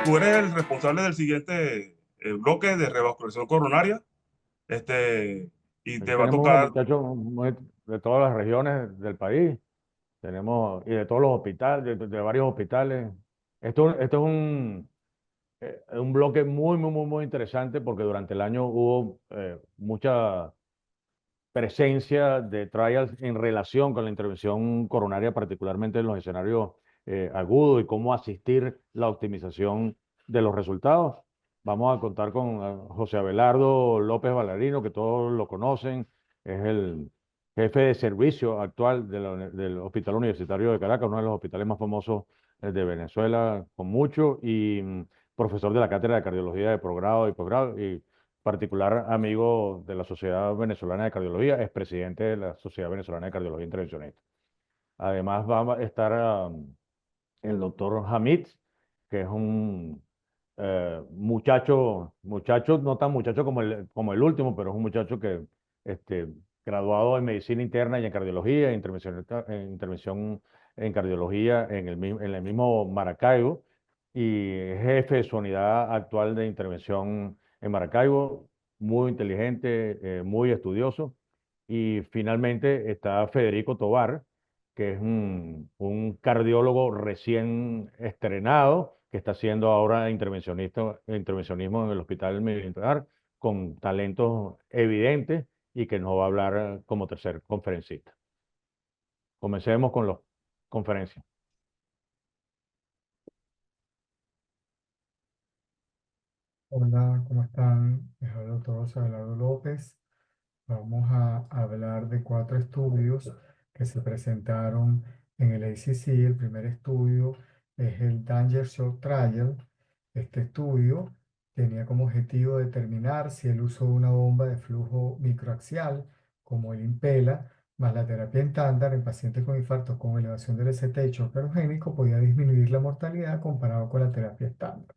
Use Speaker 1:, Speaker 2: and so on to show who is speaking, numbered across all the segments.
Speaker 1: tú eres el responsable del siguiente bloque de revascularización coronaria, y
Speaker 2: Aquí
Speaker 1: te va a
Speaker 2: tenemos unos
Speaker 1: tocar.
Speaker 2: muchachos de todas las regiones del país, tenemos y de todos los hospitales, de varios hospitales. Esto es un bloque muy interesante porque durante el año hubo mucha presencia de trials en relación con la intervención coronaria, particularmente en los escenarios agudos y cómo asistir la optimización de los resultados. Vamos a contar con José Abelardo López Ballarino, que todos lo conocen, es el jefe de servicio actual del Hospital Universitario de Caracas, uno de los hospitales más famosos de Venezuela, con mucho, y profesor de la cátedra de cardiología de posgrado y posgrado, y particular amigo de la Sociedad Venezolana de Cardiología, es presidente de la Sociedad Venezolana de Cardiología Intervencionista. Además va a estar el doctor Hamid, que es un muchacho, no tan muchacho como el último, pero es un muchacho que este, graduado en medicina interna y en cardiología, en intervención en cardiología en el mismo Maracaibo, y es jefe de su unidad actual de intervención en Maracaibo, muy inteligente, muy estudioso. Y finalmente está Federico Tovar, que es un cardiólogo recién estrenado, que está haciendo ahora intervencionismo en el Hospital Militar, con talentos evidentes y que nos va a hablar como tercer conferencista. Comencemos con las conferencias.
Speaker 3: Hola, ¿cómo están? Les habla el doctor José Abelardo López. Vamos a hablar de cuatro estudios que se presentaron en el ACC. El primer estudio es el Danger Shock Trial. Este estudio tenía como objetivo determinar si el uso de una bomba de flujo microaxial, como el Impela, más la terapia estándar en pacientes con infartos con elevación del ST y shock cardiogénico podía disminuir la mortalidad comparado con la terapia estándar.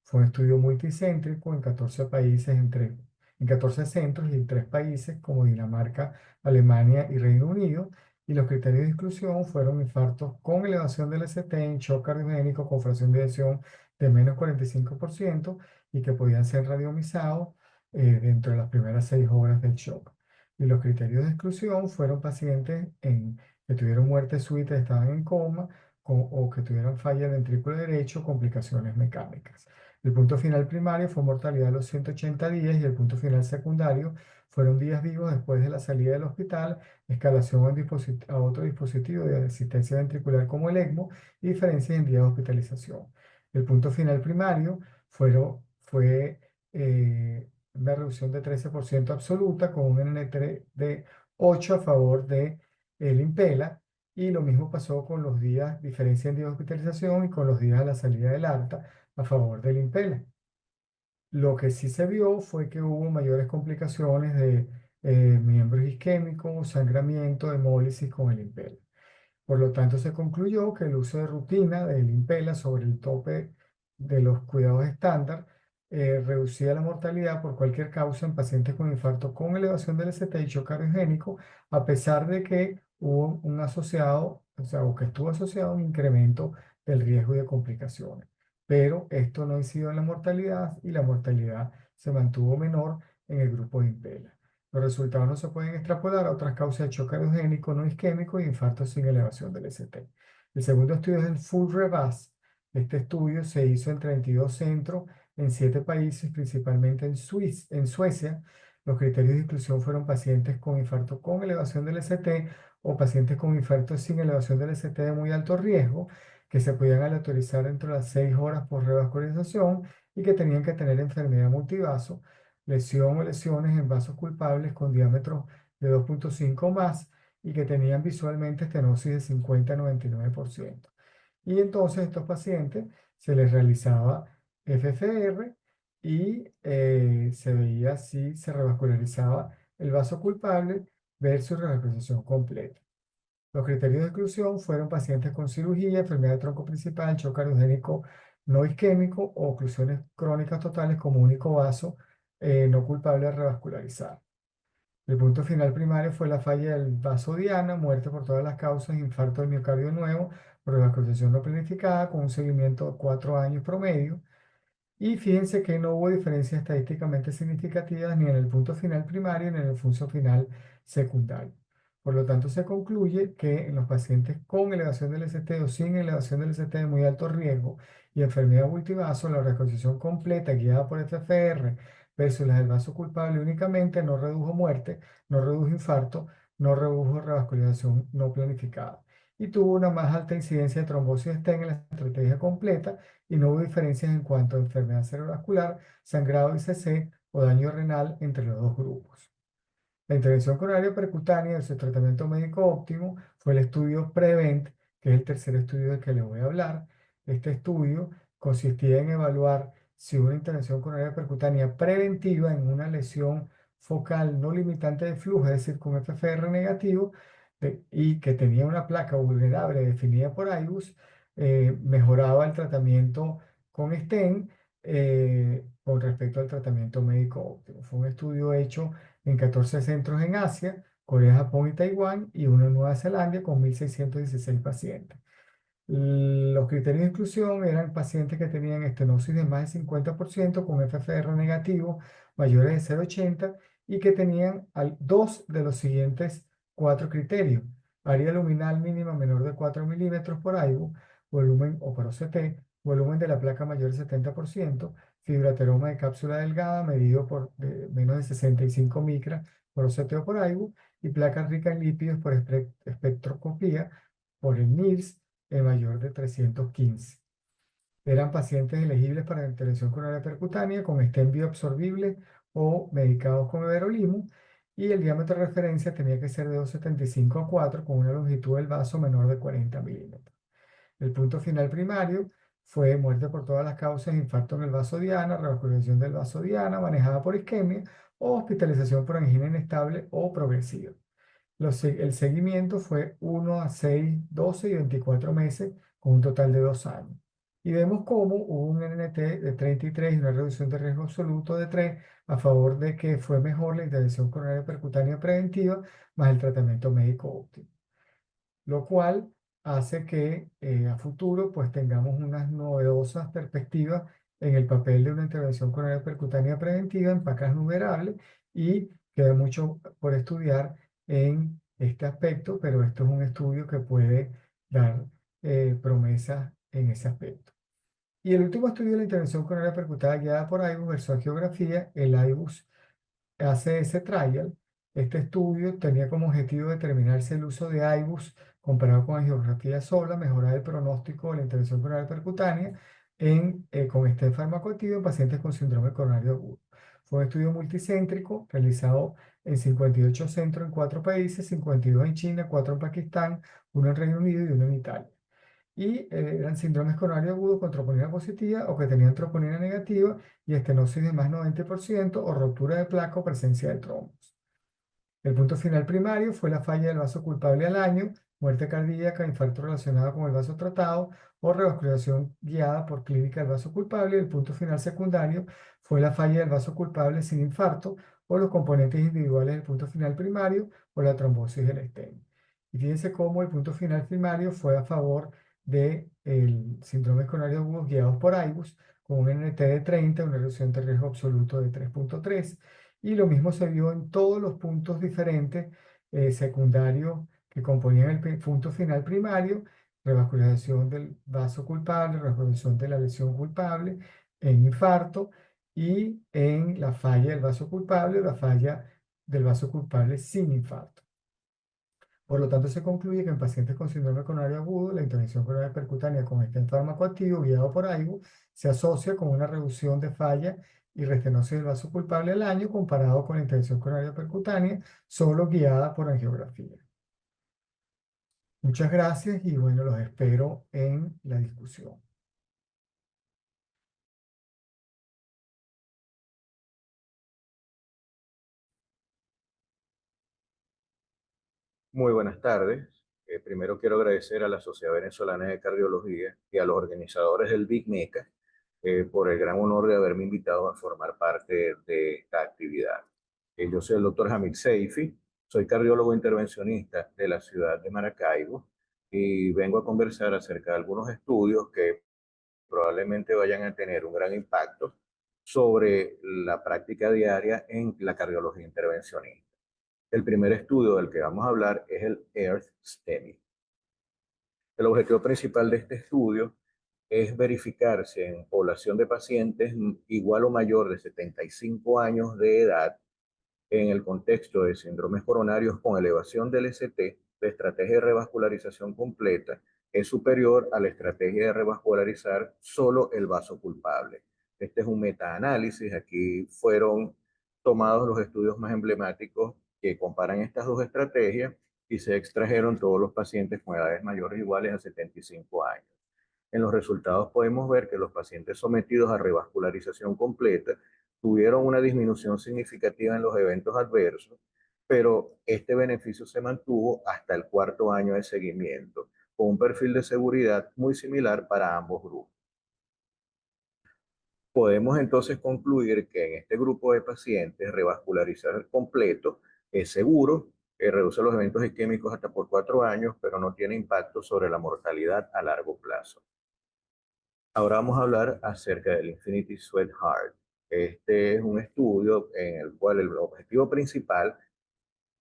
Speaker 3: Fue un estudio multicéntrico en 14 países, en 14 centros y en 3 países como Dinamarca, Alemania y Reino Unido. Y los criterios de exclusión fueron infartos con elevación del ST en shock cardiogénico con fracción de eyección de menos 45% y que podían ser radiomizados dentro de las primeras 6 horas del shock. Y los criterios de exclusión fueron pacientes que tuvieron muerte súbita, estaban en coma o que tuvieran falla ventrículo derecho, complicaciones mecánicas. El punto final primario fue mortalidad a los 180 días y el punto final secundario fueron días vivos después de la salida del hospital, escalación a otro dispositivo de asistencia ventricular como el ECMO y diferencias en días de hospitalización. El punto final primario fue una reducción de 13% absoluta con un NT de 8 a favor de el Impela, y lo mismo pasó con los días, diferencia en días de hospitalización y con los días a la salida del alta a favor del Impela. Lo que sí se vio fue que hubo mayores complicaciones de miembros isquémicos, sangramiento, hemólisis con el Impela. Por lo tanto, se concluyó que el uso de rutina del Impela sobre el tope de los cuidados estándar reducía la mortalidad por cualquier causa en pacientes con infarto con elevación del ST y shock cardiogénico, a pesar de que hubo un asociado, o sea, o que estuvo asociado a un incremento del riesgo de complicaciones. Pero esto no incidió en la mortalidad y la mortalidad se mantuvo menor en el grupo de Impela. Los resultados no se pueden extrapolar a otras causas de shock cardiogénico no isquémico y infarto sin elevación del ST. El segundo estudio es el Full REVAS. Este estudio se hizo en 32 centros en 7 países, principalmente en Suecia. Los criterios de inclusión fueron pacientes con infarto con elevación del ST o pacientes con infarto sin elevación del ST de muy alto riesgo, que se podían aleatorizar dentro de las 6 horas por revascularización y que tenían que tener enfermedad multivaso, lesión o lesiones en vasos culpables con diámetro de 2,5 más y que tenían visualmente estenosis de 50 a 99%. Y entonces a estos pacientes se les realizaba FFR y se veía si se revascularizaba el vaso culpable versus revascularización completa. Los criterios de exclusión fueron pacientes con cirugía, enfermedad de tronco principal, shock cardiogénico no isquémico o oclusiones crónicas totales como único vaso no culpable de revascularizar. El punto final primario fue la falla del vaso diana, muerte por todas las causas, infarto del miocardio nuevo, por revascularización no planificada con un seguimiento de 4 años promedio. Y fíjense que no hubo diferencias estadísticamente significativas ni en el punto final primario ni en el punto final secundario. Por lo tanto, se concluye que en los pacientes con elevación del ST o sin elevación del ST de muy alto riesgo y enfermedad multivaso, la reconstrucción completa guiada por FFR versus la del vaso culpable únicamente no redujo muerte, no redujo infarto, no redujo revascularización no planificada. Y tuvo una más alta incidencia de trombosis stent en la estrategia completa y no hubo diferencias en cuanto a enfermedad cerebrovascular, sangrado ICC o daño renal entre los dos grupos. La intervención coronaria percutánea de su tratamiento médico óptimo fue el estudio PREVENT, que es el tercer estudio del que les voy a hablar. Este estudio consistía en evaluar si una intervención coronaria percutánea preventiva en una lesión focal no limitante de flujo, es decir, con FFR negativo, y que tenía una placa vulnerable definida por IBUS, mejoraba el tratamiento con STEM con respecto al tratamiento médico óptimo. Fue un estudio hecho en 14 centros en Asia, Corea, Japón y Taiwán, y uno en Nueva Zelanda con 1.616 pacientes. Los criterios de inclusión eran pacientes que tenían estenosis de más de 50% con FFR negativo mayores de 0,80 y que tenían dos de los siguientes cuatro criterios: área luminal mínima menor de 4 milímetros por AIBU, volumen o por OCT, volumen de la placa mayor de 70%, fibrateroma de cápsula delgada medido por menos de 65 micras por OCT o por AIBU, y placa rica en lípidos por espectroscopía por el MIRS mayor de 315. Eran pacientes elegibles para intervención coronaria percutánea con stent bioabsorbible o medicados con everolimus, y el diámetro de referencia tenía que ser de 2,75 a 4 con una longitud del vaso menor de 40 milímetros. El punto final primario fue muerte por todas las causas, infarto en el vaso diana, revascularización del vaso diana manejada por isquemia o hospitalización por angina inestable o progresiva. El seguimiento fue 1 a 6, 12 y 24 meses, con un total de 2 años. Y vemos cómo hubo un NNT de 33 y una reducción de riesgo absoluto de 3 a favor de que fue mejor la intervención coronaria percutánea preventiva más el tratamiento médico óptimo, lo cual hace que a futuro pues tengamos unas novedosas perspectivas en el papel de una intervención coronaria percutánea preventiva en placas vulnerables, y queda mucho por estudiar en este aspecto, pero esto es un estudio que puede dar promesas en ese aspecto. Y el último estudio de la intervención coronaria percutada guiada por IBUS versus angiografía, el IBUS ACS Trial. Este estudio tenía como objetivo determinar si el uso de IBUS comparado con angiografía sola mejoraba el pronóstico de la intervención coronaria percutánea con stent farmacoactivo en pacientes con síndrome coronario agudo. Fue un estudio multicéntrico realizado en 58 centros en 4 países: 52 en China, 4 en Pakistán, 1 en Reino Unido y 1 en Italia. Y eran síndromes coronarios agudos con troponina positiva o que tenían troponina negativa y estenosis de más 90% o ruptura de placa o presencia de trombos. El punto final primario fue la falla del vaso culpable al año, muerte cardíaca, infarto relacionado con el vaso tratado o revascularización guiada por clínica del vaso culpable. El punto final secundario fue la falla del vaso culpable sin infarto o los componentes individuales del punto final primario o la trombosis del stent. Y fíjense cómo el punto final primario fue a favor del síndrome coronario agudo guiados por IBUS con un NT de 30, una reducción de riesgo absoluto de 3,3. Y lo mismo se vio en todos los puntos diferentes secundarios que componían el punto final primario: revascularización del vaso culpable, revascularización de la lesión culpable, en infarto y en la falla del vaso culpable, la falla del vaso culpable sin infarto. Por lo tanto, se concluye que en pacientes con síndrome coronario agudo, la intervención coronaria percutánea con stent farmacoactivo guiado por AIBU se asocia con una reducción de falla y restenosis del vaso culpable al año comparado con la intervención coronaria percutánea solo guiada por angiografía. Muchas gracias y bueno, los espero en la discusión.
Speaker 4: Muy buenas tardes. Primero quiero agradecer a la Sociedad Venezolana de Cardiología y a los organizadores del Big MECA por el gran honor de haberme invitado a formar parte de esta actividad. Yo soy el doctor Hamid Seifi, soy cardiólogo intervencionista de la ciudad de Maracaibo y vengo a conversar acerca de algunos estudios que probablemente vayan a tener un gran impacto sobre la práctica diaria en la cardiología intervencionista. El primer estudio del que vamos a hablar es el EARTH STEMI. El objetivo principal de este estudio es verificar si en población de pacientes igual o mayor de 75 años de edad, en el contexto de síndromes coronarios con elevación del ST, la estrategia de revascularización completa es superior a la estrategia de revascularizar solo el vaso culpable. Este es un metaanálisis. Aquí fueron tomados los estudios más emblemáticos que comparan estas dos estrategias y se extrajeron todos los pacientes con edades mayores o iguales a 75 años. En los resultados podemos ver que los pacientes sometidos a revascularización completa tuvieron una disminución significativa en los eventos adversos, pero este beneficio se mantuvo hasta el cuarto año de seguimiento, con un perfil de seguridad muy similar para ambos grupos. Podemos entonces concluir que en este grupo de pacientes revascularizar completo es seguro, reduce los eventos isquémicos hasta por 4 años, pero no tiene impacto sobre la mortalidad a largo plazo. Ahora vamos a hablar acerca del Infinity Sweat Heart. Este es un estudio en el cual el objetivo principal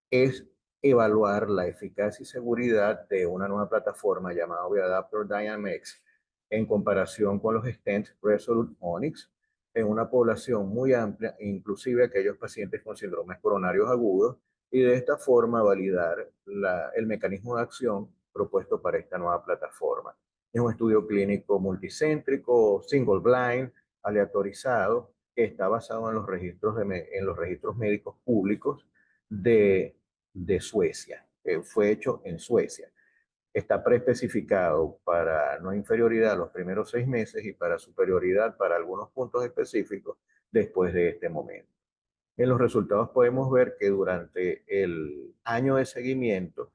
Speaker 4: es evaluar la eficacia y seguridad de una nueva plataforma llamada Viadaptor Dynamics en comparación con los stents Resolute Onyx en una población muy amplia, inclusive aquellos pacientes con síndromes coronarios agudos, y de esta forma validar el mecanismo de acción propuesto para esta nueva plataforma. Es un estudio clínico multicéntrico, single blind, aleatorizado, que está basado en los registros médicos públicos de Suecia. Fue hecho en Suecia. Está preespecificado para no inferioridad los primeros 6 meses y para superioridad para algunos puntos específicos después de este momento. En los resultados podemos ver que durante el año de seguimiento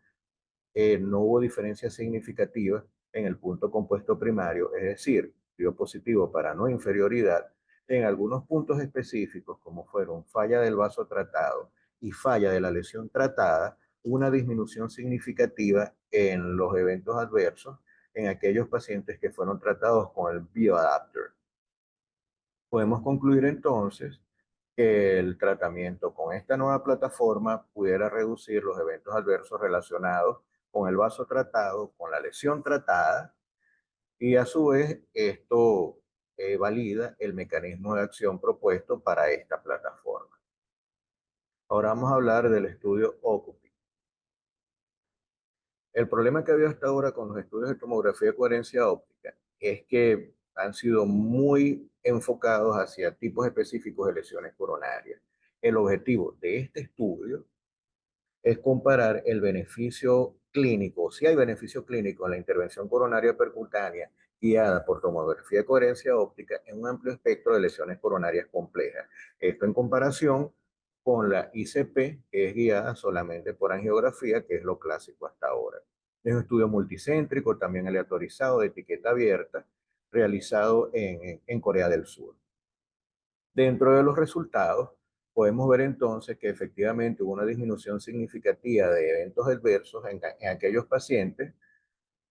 Speaker 4: no hubo diferencia significativa en el punto compuesto primario, es decir, dio positivo para no inferioridad en algunos puntos específicos, como fueron falla del vaso tratado y falla de la lesión tratada, una disminución significativa en los eventos adversos en aquellos pacientes que fueron tratados con el bioadapter. Podemos concluir entonces que el tratamiento con esta nueva plataforma pudiera reducir los eventos adversos relacionados con el vaso tratado, con la lesión tratada, y a su vez esto valida el mecanismo de acción propuesto para esta plataforma. Ahora vamos a hablar del estudio OCUPI. El problema que había hasta ahora con los estudios de tomografía de coherencia óptica es que han sido muy enfocados hacia tipos específicos de lesiones coronarias. El objetivo de este estudio es comparar el beneficio clínico, si hay beneficio clínico en la intervención coronaria percutánea guiada por tomografía de coherencia óptica en un amplio espectro de lesiones coronarias complejas. Esto en comparación con la ICP, que es guiada solamente por angiografía, que es lo clásico hasta ahora. Es un estudio multicéntrico, también aleatorizado, de etiqueta abierta, realizado en Corea del Sur. Dentro de los resultados, podemos ver entonces que efectivamente hubo una disminución significativa de eventos adversos en aquellos pacientes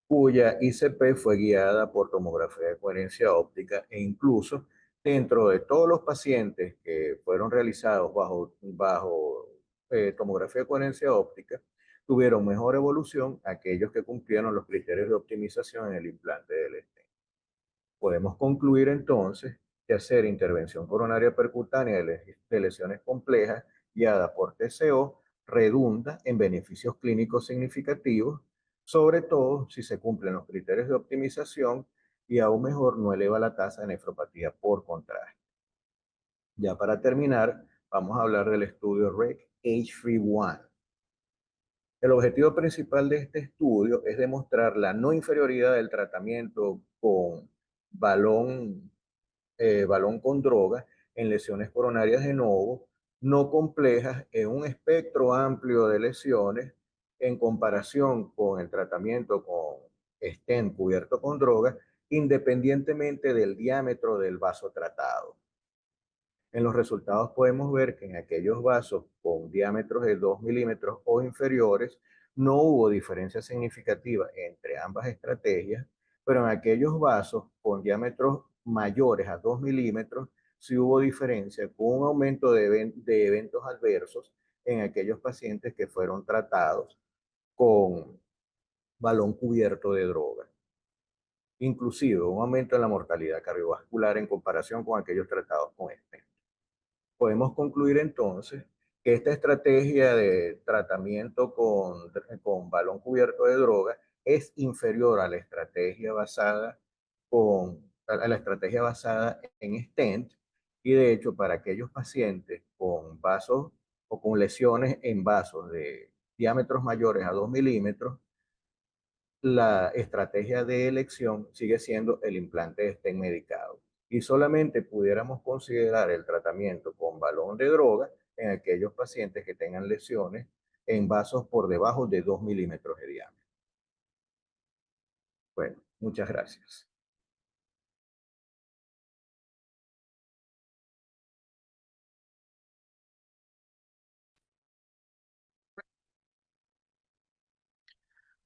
Speaker 4: cuya ICP fue guiada por tomografía de coherencia óptica, e incluso dentro de todos los pacientes que fueron realizados bajo tomografía de coherencia óptica, tuvieron mejor evolución aquellos que cumplieron los criterios de optimización en el implante del stent. Podemos concluir entonces que hacer intervención coronaria percutánea de lesiones complejas guiada por TCO redunda en beneficios clínicos significativos, sobre todo si se cumplen los criterios de optimización, y aún mejor no eleva la tasa de nefropatía por contraste. Ya para terminar, vamos a hablar del estudio REC-H31. El objetivo principal de este estudio es demostrar la no inferioridad del tratamiento con balón balón con droga en lesiones coronarias de novo, no complejas, en un espectro amplio de lesiones en comparación con el tratamiento con stent cubierto con droga, independientemente del diámetro del vaso tratado. En los resultados podemos ver que en aquellos vasos con diámetros de 2 milímetros o inferiores, No hubo diferencia significativa entre ambas estrategias, pero en aquellos vasos con diámetros mayores a 2 milímetros sí hubo diferencia con un aumento de eventos adversos en aquellos pacientes que fueron tratados con balón cubierto de droga. Inclusive un aumento en la mortalidad cardiovascular en comparación con aquellos tratados con stent. Podemos concluir entonces que esta estrategia de tratamiento con balón cubierto de droga es inferior a la estrategia a la estrategia basada en stent, y de hecho para aquellos pacientes con vasos o con lesiones en vasos de diámetros mayores a 2 milímetros, la estrategia de elección sigue siendo el implante de stent medicado. Y solamente pudiéramos considerar el tratamiento con balón de droga en aquellos pacientes que tengan lesiones en vasos por debajo de 2 milímetros de diámetro. Bueno, muchas gracias.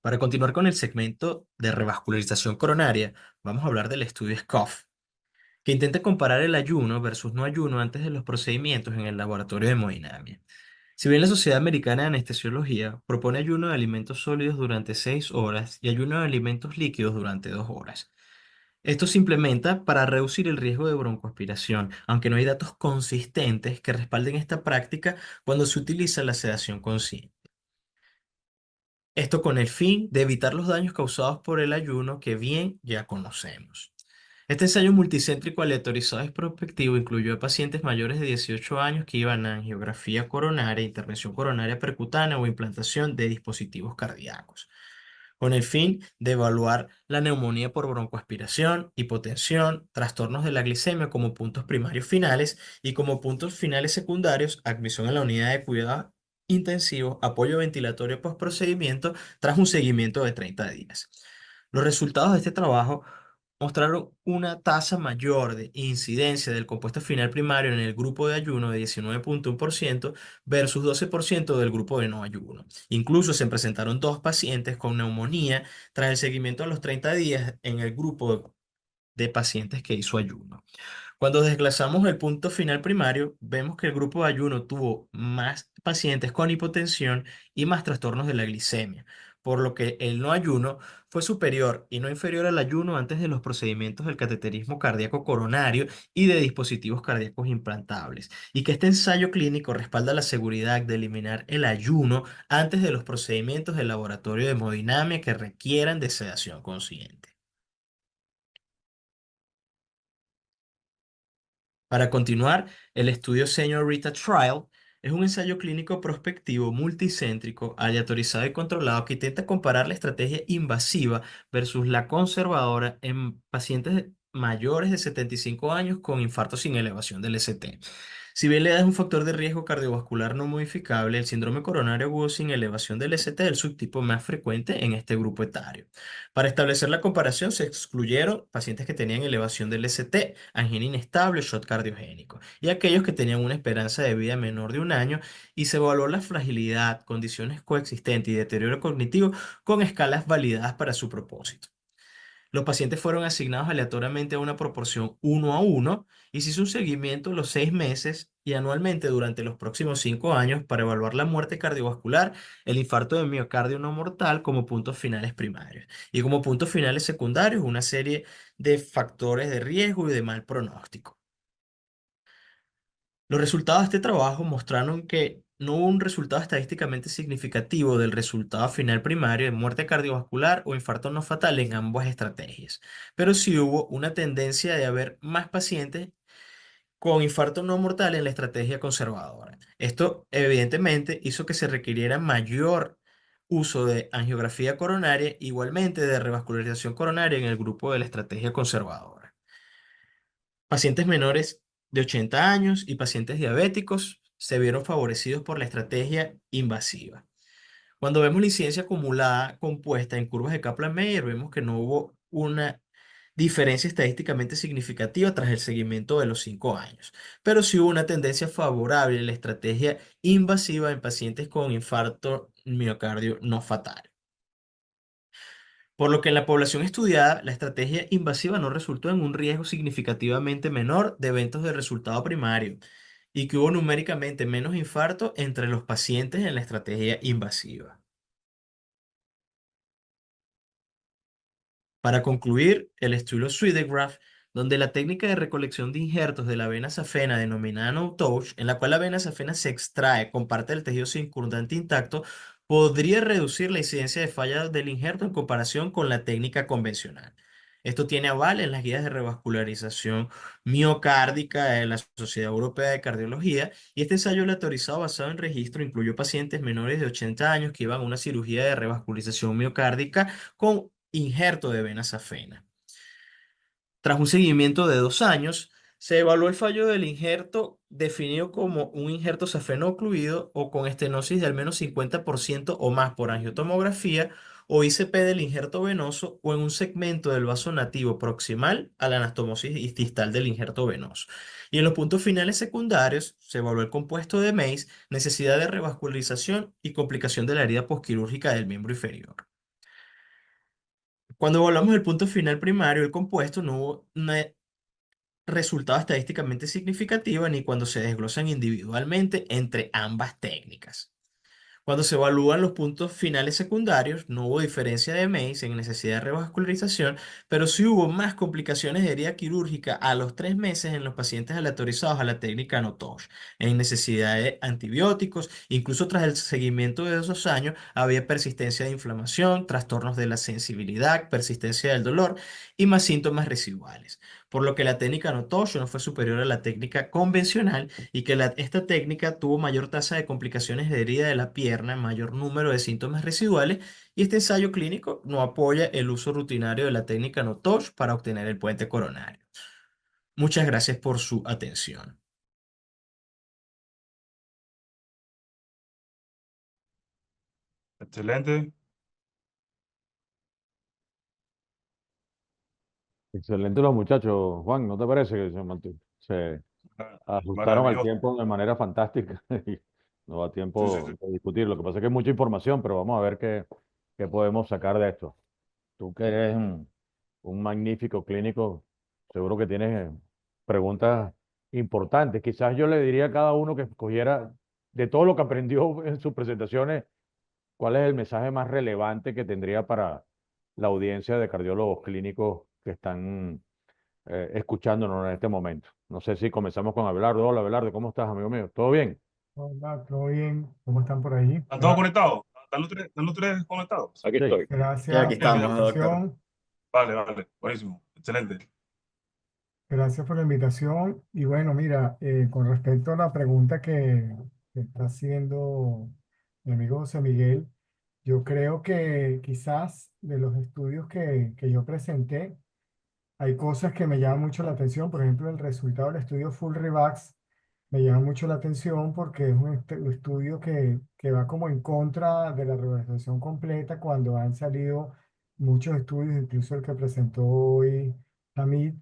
Speaker 5: Para continuar con el segmento de revascularización coronaria, vamos a hablar del estudio SCOFF, que intenta comparar el ayuno versus no ayuno antes de los procedimientos en el laboratorio de hemodinamia. Si bien la Sociedad Americana de Anestesiología propone ayuno de alimentos sólidos durante 6 horas y ayuno de alimentos líquidos durante 2 horas. Esto se implementa para reducir el riesgo de broncoaspiración, aunque no hay datos consistentes que respalden esta práctica cuando se utiliza la sedación consciente. Esto con el fin de evitar los daños causados por el ayuno que bien ya conocemos. Este ensayo multicéntrico aleatorizado y prospectivo incluyó a pacientes mayores de 18 años que iban a angiografía coronaria, intervención coronaria percutánea o implantación de dispositivos cardíacos, con el fin de evaluar la neumonía por broncoaspiración, hipotensión, trastornos de la glicemia como puntos primarios finales y como puntos finales secundarios, admisión en la unidad de cuidados intensivos, apoyo ventilatorio postprocedimiento tras un seguimiento de 30 días. Los resultados de este trabajo mostraron una tasa mayor de incidencia del compuesto final primario en el grupo de ayuno de 19,1% versus 12% del grupo de no ayuno. Incluso se presentaron 2 pacientes con neumonía tras el seguimiento a los 30 días en el grupo de pacientes que hizo ayuno. Cuando desglosamos el punto final primario, vemos que el grupo de ayuno tuvo más pacientes con hipotensión y más trastornos de la glicemia, por lo que el no ayuno fue superior y no inferior al ayuno antes de los procedimientos del cateterismo cardíaco coronario y de dispositivos cardíacos implantables, y que este ensayo clínico respalda la seguridad de eliminar el ayuno antes de los procedimientos del laboratorio de hemodinamia que requieran de sedación consciente. Para continuar, el estudio Señorita Trial es un ensayo clínico prospectivo multicéntrico, aleatorizado y controlado que intenta comparar la estrategia invasiva versus la conservadora en pacientes mayores de 75 años con infarto sin elevación del ST. Si bien la edad es un factor de riesgo cardiovascular no modificable, el síndrome coronario agudo sin elevación del ST es el subtipo más frecuente en este grupo etario. Para establecer la comparación, se excluyeron pacientes que tenían elevación del ST, angina inestable, shock cardiogénico, y aquellos que tenían una esperanza de vida menor de un año, y se evaluó la fragilidad, condiciones coexistentes y deterioro cognitivo con escalas validadas para su propósito. Los pacientes fueron asignados aleatoriamente a una proporción 1:1 y se hizo un seguimiento los 6 meses y anualmente durante los próximos 5 años para evaluar la muerte cardiovascular, el infarto de miocardio no mortal como puntos finales primarios y como puntos finales secundarios una serie de factores de riesgo y de mal pronóstico. Los resultados de este trabajo mostraron que no hubo un resultado estadísticamente significativo del resultado final primario de muerte cardiovascular o infarto no fatal en ambas estrategias, pero sí hubo una tendencia de haber más pacientes con infarto no mortal en la estrategia conservadora. Esto evidentemente hizo que se requiriera mayor uso de angiografía coronaria, igualmente de revascularización coronaria en el grupo de la estrategia conservadora. Pacientes menores de 80 años y pacientes diabéticos se vieron favorecidos por la estrategia invasiva. Cuando vemos la incidencia acumulada compuesta en curvas de Kaplan-Meier, vemos que no hubo una diferencia estadísticamente significativa tras el seguimiento de los 5 años, pero sí hubo una tendencia favorable en la estrategia invasiva en pacientes con infarto miocardio no fatal. Por lo que en la población estudiada, la estrategia invasiva no resultó en un riesgo significativamente menor de eventos de resultado primario y que hubo numéricamente menos infarto entre los pacientes en la estrategia invasiva. Para concluir, el estudio Swedegraph, donde la técnica de recolección de injertos de la vena safena denominada no-touch, en la cual la vena safena se extrae con parte del tejido circundante intacto, podría reducir la incidencia de falla del injerto en comparación con la técnica convencional. Esto tiene aval en las guías de revascularización miocárdica de la Sociedad Europea de Cardiología y este ensayo aleatorizado basado en registro incluyó pacientes menores de 80 años que iban a una cirugía de revascularización miocárdica con injerto de vena safena. Tras un seguimiento de 2 años, se evaluó el fallo del injerto definido como un injerto safeno ocluido o con estenosis de al menos 50% o más por angiotomografía o ICP del injerto venoso o en un segmento del vaso nativo proximal a la anastomosis distal del injerto venoso. Y en los puntos finales secundarios se evaluó el compuesto de MACE, necesidad de revascularización y complicación de la herida posquirúrgica del miembro inferior. Cuando evaluamos el punto final primario, el compuesto, no hubo resultado estadísticamente significativo ni cuando se desglosan individualmente entre ambas técnicas. Cuando se evalúan los puntos finales secundarios, no hubo diferencia de MACE en necesidad de revascularización, pero sí hubo más complicaciones de herida quirúrgica a los 3 meses en los pacientes aleatorizados a la técnica no-touch, en necesidad de antibióticos, incluso tras el seguimiento de esos años, había persistencia de inflamación, trastornos de la sensibilidad, persistencia del dolor y más síntomas residuales, por lo que la técnica no-touch no fue superior a la técnica convencional y que esta técnica tuvo mayor tasa de complicaciones de herida de la pierna, mayor número de síntomas residuales, y este ensayo clínico no apoya el uso rutinario de la técnica no-touch para obtener el puente coronario. Muchas gracias por su atención.
Speaker 1: Excelente.
Speaker 2: Excelente los muchachos, Juan, ¿no te parece que se ajustaron al
Speaker 1: Maravilloso.
Speaker 2: tiempo de manera fantástica y no da
Speaker 1: Sí, sí, sí.
Speaker 2: tiempo de discutir? Lo que pasa es que hay mucha información, pero vamos a ver qué podemos sacar de esto. Tú que eres un magnífico clínico, seguro que tienes preguntas importantes. Quizás yo le diría a cada uno que escogiera de todo lo que aprendió en sus presentaciones, cuál es el mensaje más relevante que tendría para la audiencia de cardiólogos clínicos que están escuchándonos en este momento. No sé si comenzamos con Abelardo. Hola, Abelardo, ¿cómo estás, amigo mío? ¿Todo bien?
Speaker 3: Hola, ¿todo bien? ¿Cómo están por ahí?
Speaker 1: ¿Están todos conectados? ¿Están los tres conectados?
Speaker 4: Aquí
Speaker 2: Sí.
Speaker 4: estoy.
Speaker 5: Y aquí
Speaker 3: Gracias por la
Speaker 5: estamos, doctor.
Speaker 3: invitación.
Speaker 1: Vale, vale. Buenísimo. Excelente.
Speaker 3: Gracias por la invitación. Y bueno, mira, con respecto a la pregunta que está haciendo mi amigo José Miguel, yo creo que quizás de los estudios que yo presenté, hay cosas que me llaman mucho la atención. Por ejemplo, el resultado del estudio Full Revax me llama mucho la atención porque es un estudio que va como en contra de la revalorización completa cuando han salido muchos estudios, incluso el que presentó hoy Hamid,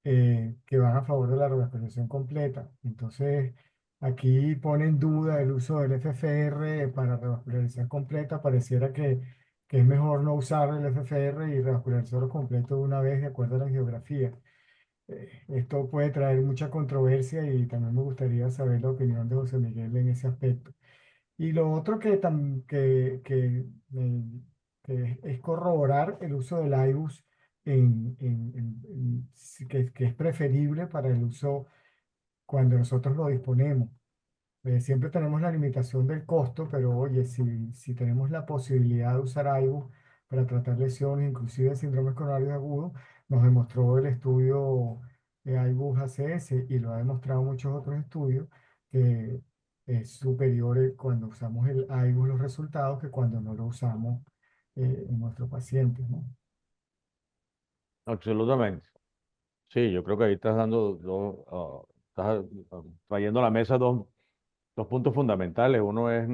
Speaker 3: que van a favor de la revalorización completa. Entonces, aquí pone en duda el uso del FFR para revascularización completa. Pareciera que es mejor no usar el FFR y revascularizarlo completo de una vez de acuerdo a la geografía. Esto puede traer mucha controversia y también me gustaría saber la opinión de José Miguel en ese aspecto. Y lo otro que es corroborar el uso del IBUS que es preferible para el uso cuando nosotros lo disponemos. Siempre tenemos la limitación del costo, pero oye, si tenemos la posibilidad de usar algo para tratar lesiones, inclusive síndromes coronarios agudos, nos demostró el estudio de IBUS ACS y lo ha demostrado muchos otros estudios que es superior cuando usamos el IBUS los resultados que cuando no lo usamos en nuestros pacientes, ¿no?
Speaker 2: Absolutamente. Sí, yo creo que ahí estás estás trayendo a la mesa dos puntos fundamentales. Uno es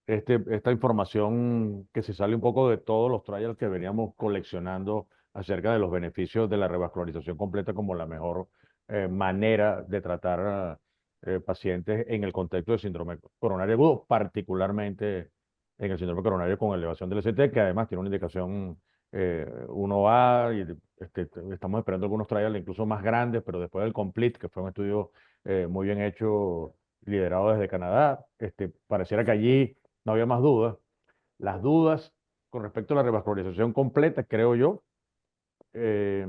Speaker 2: esta información que se sale un poco de todos los trials que veníamos coleccionando acerca de los beneficios de la revascularización completa como la mejor manera de tratar a pacientes en el contexto de síndrome coronario agudo, particularmente en el síndrome coronario con elevación del ST, que además tiene una indicación 1A, y estamos esperando algunos trials incluso más grandes, pero después del COMPLETE, que fue un estudio muy bien hecho, liderado desde Canadá, pareciera que allí no había más dudas. Las dudas con respecto a la revascularización completa, creo yo, eh,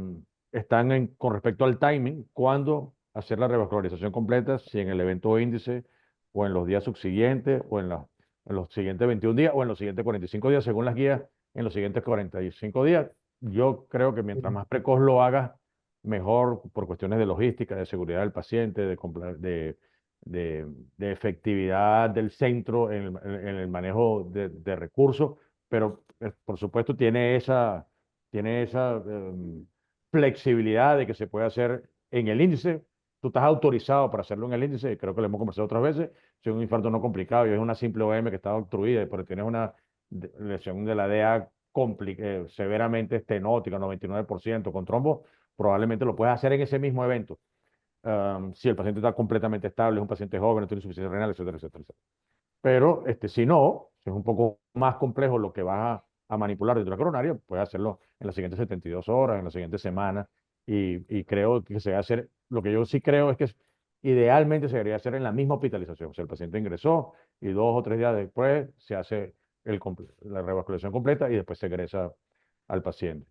Speaker 2: están con respecto al timing, cuándo hacer la revascularización completa, si en el evento índice o en los días subsiguientes o en los siguientes 21 días o en los siguientes 45 días, según las guías, en los siguientes 45 días. Yo creo que mientras más precoz lo hagas, mejor por cuestiones de logística, de seguridad del paciente, de efectividad del centro en el manejo de recursos, pero por supuesto tiene esa flexibilidad de que se puede hacer en el índice. Tú estás autorizado para hacerlo en el índice, y creo que lo hemos conversado otras veces. Si es un infarto no complicado y es una simple OM que está obstruida, pero tienes una lesión de la DEA severamente estenótica, 99%, con trombo, probablemente lo puedes hacer en ese mismo evento. Si el paciente está completamente estable, es un paciente joven, no tiene insuficiencia renal, etcétera, etcétera, etcétera. Pero si no, si es un poco más complejo lo que vas a manipular dentro de la coronaria, puedes hacerlo en las siguientes 72 horas, en las siguientes semanas. Y creo que se debe hacer, lo que yo sí creo es que idealmente se debería hacer en la misma hospitalización. O sea, el paciente ingresó y 2 o 3 días después se hace la revascularización completa y después se egresa al paciente.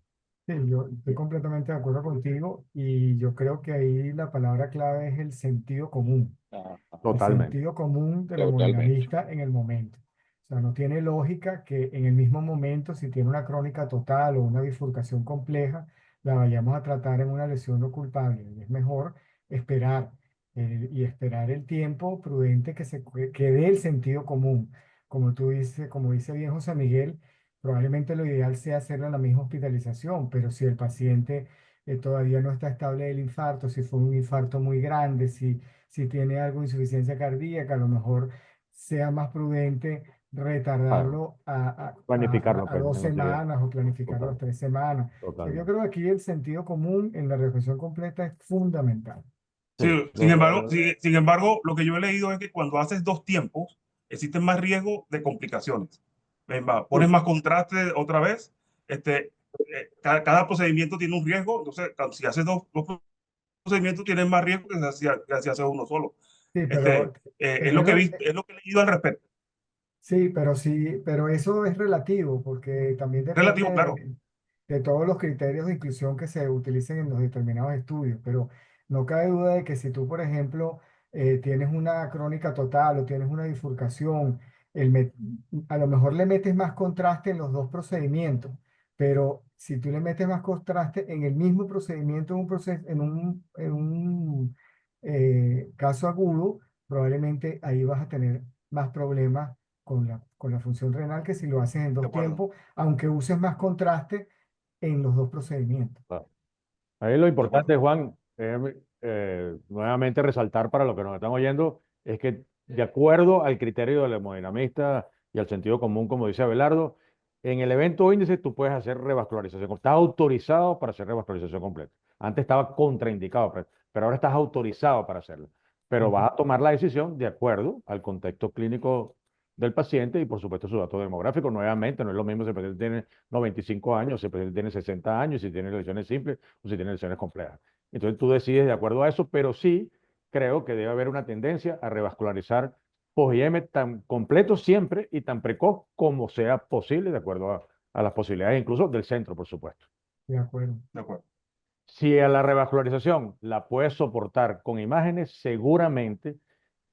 Speaker 3: Sí, yo estoy completamente de acuerdo contigo y yo creo que ahí la palabra clave es el sentido común. El
Speaker 2: Totalmente.
Speaker 3: sentido común del
Speaker 4: Totalmente.
Speaker 3: hemodinamista en el momento. O sea, no tiene lógica que en el mismo momento, si tiene una crónica total o una bifurcación compleja, la vayamos a tratar en una lesión no culpable. Y es mejor esperar y esperar el tiempo prudente que dé el sentido común. Como tú dices, como dice bien José Miguel, probablemente lo ideal sea hacerlo en la misma hospitalización, pero si el paciente todavía no está estable del infarto, si fue un infarto muy grande, si tiene algo de insuficiencia cardíaca, a lo mejor sea más prudente
Speaker 2: Ah,
Speaker 3: retardarlo
Speaker 2: planificarlo
Speaker 3: a
Speaker 2: pues,
Speaker 3: dos
Speaker 2: en los siguientes.
Speaker 3: semanas o planificarlo a
Speaker 2: Total,
Speaker 3: 3 semanas. O sea, yo
Speaker 2: totalmente.
Speaker 3: creo que aquí el sentido común en la reflexión completa es fundamental.
Speaker 2: Sí,
Speaker 1: Sí, sin embargo, lo que yo he leído es que cuando haces dos tiempos, existe más riesgo de complicaciones. Pones más contraste otra vez. Cada procedimiento tiene un riesgo. Entonces, si haces dos procedimientos, tienes más riesgo que si haces uno solo.
Speaker 3: Sí,
Speaker 1: Es lo que he visto, es lo que he leído al respecto.
Speaker 3: sí, pero eso es relativo porque también
Speaker 1: Relativo,
Speaker 3: depende
Speaker 1: claro.
Speaker 3: de todos los criterios de inclusión que se utilicen en los determinados estudios, pero no cabe duda de que si tú, por ejemplo, tienes una crónica total o tienes una bifurcación, el met- a lo mejor le metes más contraste en los dos procedimientos, pero si tú le metes más contraste en el mismo procedimiento, en un caso agudo, probablemente ahí vas a tener más problemas con la función renal que si lo haces en
Speaker 1: De
Speaker 3: dos
Speaker 1: acuerdo.
Speaker 3: tiempos, aunque uses más contraste en los dos procedimientos.
Speaker 2: Claro. Ahí lo
Speaker 1: De acuerdo.
Speaker 2: importante, Juan, es nuevamente resaltar para los que nos están oyendo, es que de acuerdo al criterio del hemodinamista y al sentido común, como dice Abelardo, en el evento índice tú puedes hacer revascularización. Estás autorizado para hacer revascularización completa. Antes estaba contraindicado, pero ahora estás autorizado para hacerlo. Pero
Speaker 3: Ujú.
Speaker 2: vas a tomar la decisión de acuerdo al contexto clínico del paciente y por supuesto su dato demográfico. Nuevamente, no es lo mismo si el paciente tiene 95 años, si el paciente tiene 60 años, si tiene lesiones simples o si tiene lesiones complejas. Entonces tú decides de acuerdo a eso, pero sí creo que debe haber una tendencia a revascularizar post-IM tan completo siempre y tan precoz como sea posible, de acuerdo a las posibilidades incluso del centro, por supuesto.
Speaker 3: De acuerdo.
Speaker 1: De acuerdo.
Speaker 2: Si a la revascularización la puedes soportar con imágenes, seguramente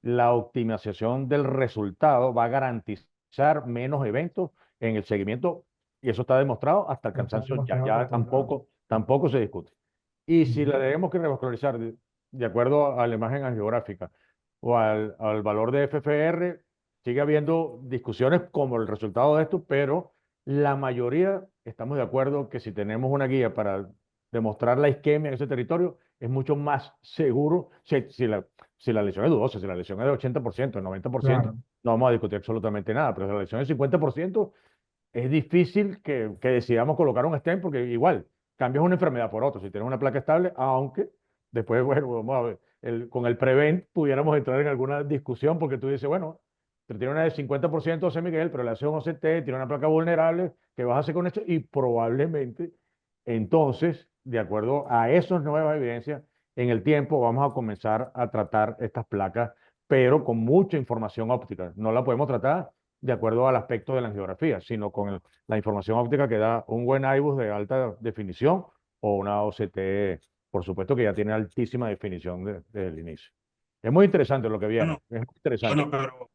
Speaker 2: la optimización del resultado va a garantizar menos eventos en el seguimiento, y eso está demostrado hasta el
Speaker 3: Está
Speaker 2: cansancio,
Speaker 3: demostrado
Speaker 2: ya
Speaker 3: totalmente.
Speaker 2: tampoco se discute. Y si
Speaker 3: Ujú.
Speaker 2: la debemos que revascularizar de acuerdo a la imagen angiográfica o al valor de FFR, sigue habiendo discusiones como el resultado de esto, pero la mayoría estamos de acuerdo que si tenemos una guía para demostrar la isquemia en ese territorio, es mucho más seguro. Si la lesión es dudosa, si la lesión es de 80%, de 90%,
Speaker 3: Claro.
Speaker 2: no vamos a discutir absolutamente nada, pero si la lesión es 50%, es difícil que decidamos colocar un stent porque igual cambias una enfermedad por otra, si tienes una placa estable, aunque después, bueno, vamos a ver, con el Prevent pudiéramos entrar en alguna discusión porque tú dices, bueno, tú tienes una de 50% José Miguel, pero le hace un OCT, tiene una placa vulnerable, ¿qué vas a hacer con esto? Y probablemente, entonces, de acuerdo a esas nuevas evidencias, en el tiempo vamos a comenzar a tratar estas placas, pero con mucha información óptica. No la podemos tratar de acuerdo al aspecto de la angiografía, sino con la información óptica que da un buen IBUS de alta definición o una OCT, por supuesto que ya tiene altísima definición desde el inicio. Es muy interesante lo que viene,
Speaker 1: Bueno,
Speaker 2: es muy interesante.
Speaker 1: bueno, pero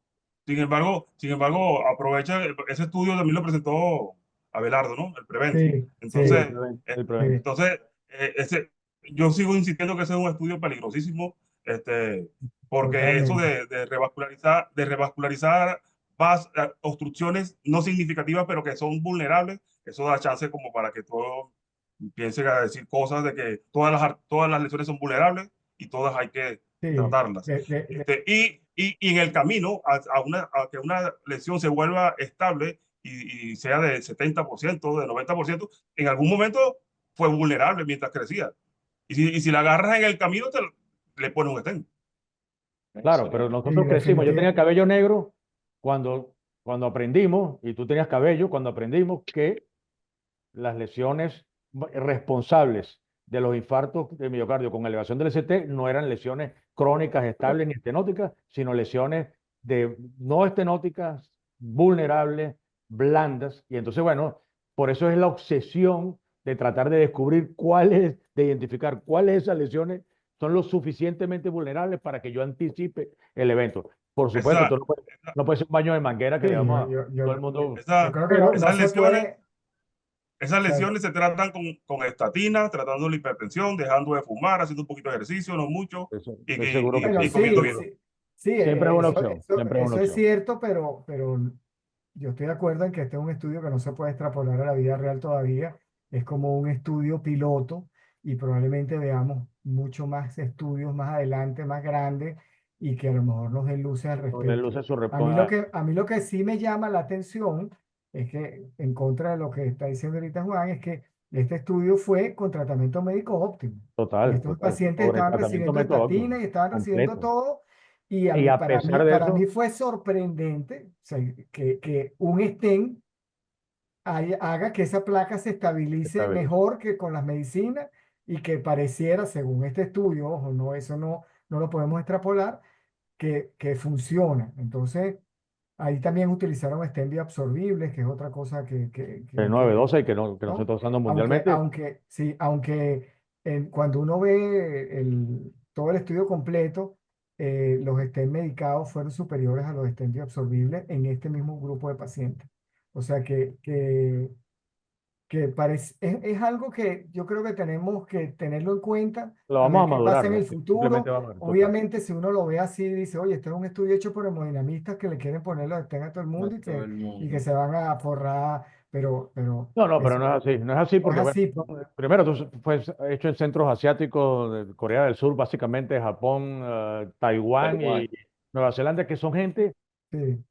Speaker 1: sin embargo, aprovecha, ese estudio también lo presentó Abelardo, ¿no? El Prevent.
Speaker 3: Sí, sí,
Speaker 2: El
Speaker 1: Entonces,
Speaker 2: Prevent,
Speaker 1: eh,
Speaker 2: el Prevent.
Speaker 3: sí.
Speaker 1: entonces yo sigo insistiendo que ese es un estudio peligrosísimo, porque eso
Speaker 3: Totalmente.
Speaker 1: de revascularizar obstrucciones no significativas, pero que son vulnerables, eso da chance como para que todos piensen a decir cosas de que todas las lesiones son vulnerables y todas hay que
Speaker 3: Sí,
Speaker 1: tratarlas. Y en el camino a que una lesión se vuelva estable y sea de 70%, de 90%, en algún momento fue vulnerable mientras crecía. Y si la agarras en el camino, le pones un stent.
Speaker 2: Claro, pero
Speaker 4: Excelente.
Speaker 3: sí,
Speaker 2: nosotros crecimos. Yo tenía cabello negro cuando aprendimos, y tú tenías cabello cuando aprendimos que las lesiones responsables de los infartos de miocardio con elevación del ST no eran lesiones crónicas, estables ni estenóticas, sino lesiones no estenóticas, vulnerables, blandas. Y entonces, bueno, por eso es la obsesión de tratar de descubrir de identificar cuáles de esas lesiones son lo suficientemente vulnerables para que yo anticipe el evento. Por supuesto,
Speaker 1: Esa,
Speaker 2: tú no puedes ser un baño de manguera que
Speaker 3: sí,
Speaker 2: le vamos a todo el
Speaker 3: yo
Speaker 2: mundo.
Speaker 3: creo que
Speaker 2: Pero
Speaker 3: no
Speaker 1: esas
Speaker 3: se
Speaker 1: lesiones,
Speaker 3: puede,
Speaker 1: esas
Speaker 3: o sea,
Speaker 1: lesiones se tratan con estatinas, tratando la hipertensión, dejando de fumar, haciendo un poquito de ejercicio, no mucho,
Speaker 2: estoy seguro que
Speaker 3: bueno,
Speaker 1: y
Speaker 2: sí.
Speaker 1: comiendo
Speaker 3: sí,
Speaker 1: bien.
Speaker 3: sí, sí,
Speaker 2: Siempre es una opción, siempre es una
Speaker 3: eso es
Speaker 2: opción.
Speaker 3: cierto, pero yo estoy de acuerdo en que este es un estudio que no se puede extrapolar a la vida real todavía. Es como un estudio piloto y probablemente veamos mucho más estudios más adelante, más grandes y que a lo mejor nos den luces al
Speaker 2: Le
Speaker 3: respecto.
Speaker 2: luce su
Speaker 3: A mí lo que sí me llama la atención es que, en contra de lo que está diciendo ahorita Juan, es que este estudio fue con tratamiento médico óptimo. Y
Speaker 2: total,
Speaker 3: estos
Speaker 2: total.
Speaker 3: pacientes
Speaker 2: Sobre
Speaker 3: estaban
Speaker 2: tratamiento
Speaker 3: recibiendo
Speaker 2: metodológico
Speaker 3: estatinas y estaban recibiendo
Speaker 2: completo.
Speaker 3: todo. Y
Speaker 2: Y a pesar de
Speaker 3: para mí
Speaker 2: eso,
Speaker 3: fue sorprendente, o sea, que un stent haga que esa placa se
Speaker 2: está
Speaker 3: estabilice
Speaker 2: bien.
Speaker 3: mejor que con las medicinas y que pareciera, según este estudio, ojo, no, no lo podemos extrapolar, que funciona. Entonces, ahí también utilizaron stents bioabsorbibles, que es otra cosa
Speaker 2: El 912 y que no se
Speaker 3: ¿no?
Speaker 2: está usando mundialmente,
Speaker 3: Aunque cuando uno ve todo el estudio completo, los stents medicados fueron superiores a los stents bioabsorbibles en este mismo grupo de pacientes. O sea que es algo que yo creo que tenemos que tenerlo en cuenta,
Speaker 2: lo
Speaker 3: a
Speaker 2: vamos
Speaker 3: ver
Speaker 2: a
Speaker 3: qué pasa en
Speaker 2: madurar.
Speaker 3: el
Speaker 2: Simplemente
Speaker 3: futuro.
Speaker 2: vamos a ver, total.
Speaker 3: Obviamente, si uno lo ve así, dice, oye, este es un estudio hecho por hemodinamistas que le quieren poner los stents a todo el mundo y que se van a forrar, pero
Speaker 2: No, no, pero
Speaker 3: eso
Speaker 2: no es así. No es así
Speaker 3: no es
Speaker 2: porque, bueno,
Speaker 3: así, pues.
Speaker 2: primero, fue hecho en centros asiáticos, de Corea del Sur, básicamente Japón, Taiwán y Nueva Zelanda, que son gente
Speaker 3: Sí.